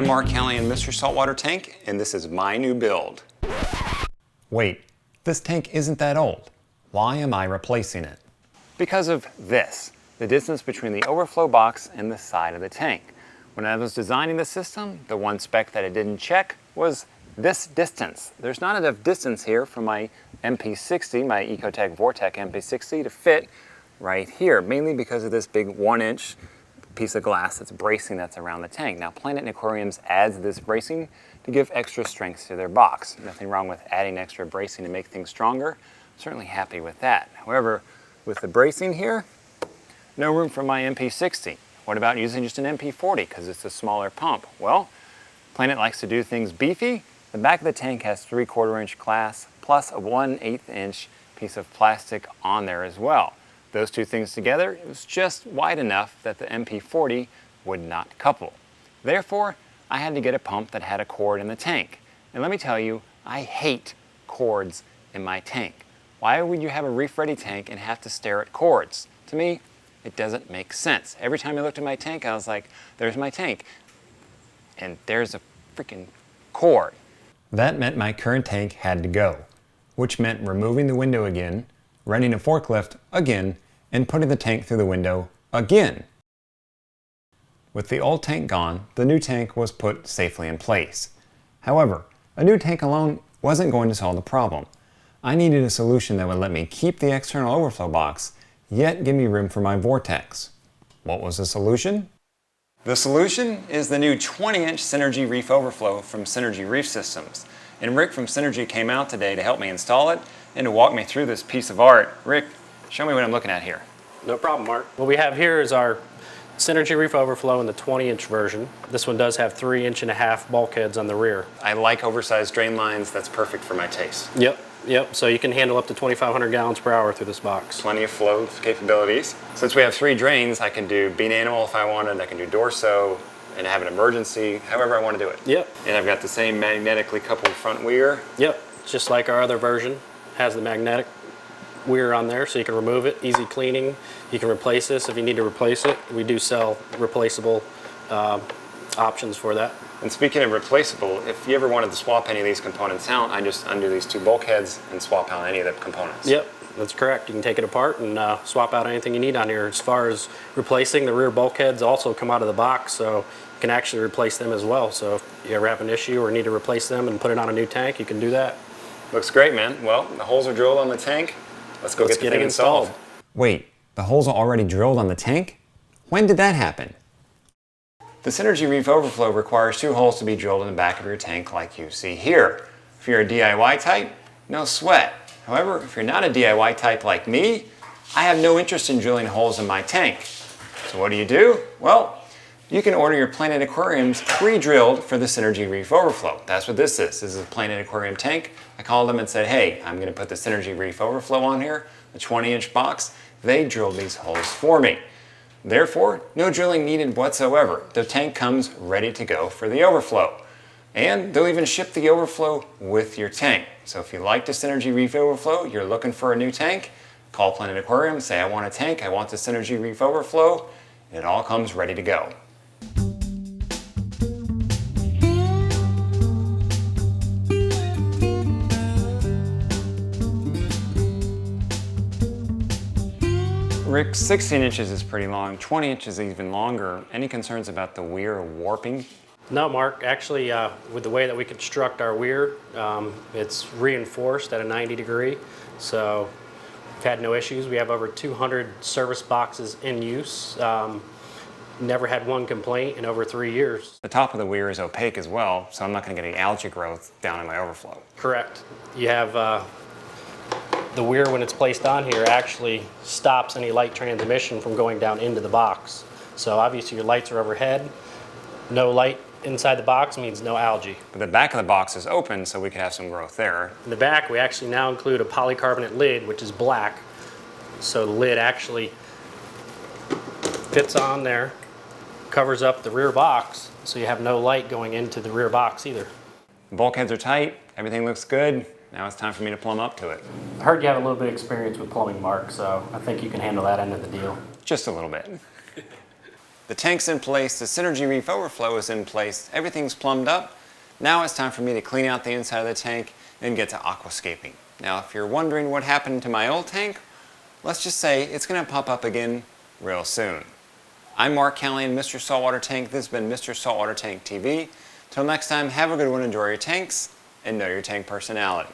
I'm Mark Kelly in Mr. Saltwater Tank, and this is my new build. Wait, this tank isn't that old. Why am I replacing it? Because of this, the distance between the overflow box and the side of the tank. When I was designing the system, the one spec that I didn't check was this distance. There's not enough distance here for my MP60, my Ecotech Vortec MP60 to fit right here, mainly because of this big 1-inch piece of glass that's bracing that's around the tank. Now, Planet Aquariums adds this bracing to give extra strength to their box. Nothing wrong with adding extra bracing to make things stronger. I'm certainly happy with that. However, with the bracing here, no room for my MP60. What about using just an MP40 because it's a smaller pump? Well, Planet likes to do things beefy. The back of the tank has 3/4 inch glass plus a 1/8 inch piece of plastic on there as well. Those two things together, it was just wide enough that the MP40 would not couple. Therefore, I had to get a pump that had a cord in the tank. And let me tell you, I hate cords in my tank. Why would you have a reef-ready tank and have to stare at cords? To me, it doesn't make sense. Every time I looked at my tank, I was like, there's my tank. And there's a freaking cord. That meant my current tank had to go, which meant removing the window again, renting a forklift again, and putting the tank through the window again. With the old tank gone, the new tank was put safely in place. However, a new tank alone wasn't going to solve the problem. I needed a solution that would let me keep the external overflow box, yet give me room for my vortex. What was the solution? The solution is the new 20-inch Synergy Reef Overflow from Synergy Reef Systems. And Rick from Synergy came out today to help me install it and to walk me through this piece of art. Rick, show me what I'm looking at here. No problem, Mark. What we have here is our Synergy Reef Overflow in the 20-inch version. This one does have 3.5-inch bulkheads on the rear. I like oversized drain lines. That's perfect for my taste. Yep. So you can handle up to 2,500 gallons per hour through this box. Plenty of flow capabilities. Since we have 3 drains, I can do bean animal if I wanted, I can do dorso, and have an emergency, however I want to do it. Yep. And I've got the same magnetically coupled front weir. Yep, just like our other version. Has the magnetic weir on there, so you can remove it, easy cleaning. You can replace this if you need to replace it. We do sell replaceable options for that. And speaking of replaceable, if you ever wanted to swap any of these components out, I just undo these 2 bulkheads and swap out any of the components. Yep, that's correct. You can take it apart and swap out anything you need on here. As far as replacing, the rear bulkheads also come out of the box, so you can actually replace them as well. So if you ever have an issue or need to replace them and put it on a new tank, you can do that. Looks great, man. Well, the holes are drilled on the tank. Let's get the thing installed. Wait, the holes are already drilled on the tank? When did that happen? The Synergy Reef Overflow requires 2 holes to be drilled in the back of your tank like you see here. If you're a DIY type, no sweat. However, if you're not a DIY type like me, I have no interest in drilling holes in my tank. So what do? Well, you can order your Planet Aquariums pre-drilled for the Synergy Reef Overflow. That's what this is. This is a Planet Aquarium tank. I called them and said, hey, I'm going to put the Synergy Reef Overflow on here, the 20-inch box. They drilled these holes for me. Therefore, no drilling needed whatsoever. The tank comes ready to go for the overflow. And they'll even ship the overflow with your tank. So if you like the Synergy Reef Overflow, you're looking for a new tank, call Planet Aquarium, say I want a tank, I want the Synergy Reef Overflow, and it all comes ready to go. Rick, 16 inches is pretty long, 20 inches is even longer. Any concerns about the weir warping? No, Mark. Actually, with the way that we construct our weir, it's reinforced at a 90 degree. So we've had no issues. We have over 200 service boxes in use. Never had one complaint in over 3 years. The top of the weir is opaque as well, so I'm not going to get any algae growth down in my overflow. Correct. You have the weir, when it's placed on here, actually stops any light transmission from going down into the box. So obviously your lights are overhead. No light inside the box means no algae. But the back of the box is open, so we could have some growth there. In the back, we actually now include a polycarbonate lid, which is black. So the lid actually fits on there, covers up the rear box, so you have no light going into the rear box either. The bulkheads are tight, everything looks good. Now it's time for me to plumb up to it. I heard you have a little bit of experience with plumbing, Mark, so I think you can handle that end of the deal. Just a little bit. The tank's in place, the Synergy Reef overflow is in place, everything's plumbed up. Now it's time for me to clean out the inside of the tank and get to aquascaping. Now if you're wondering what happened to my old tank, let's just say it's going to pop up again real soon. I'm Mark Callahan, Mr. Saltwater Tank. This has been Mr. Saltwater Tank TV. Till next time, have a good one, enjoy your tanks, and know your tank personality.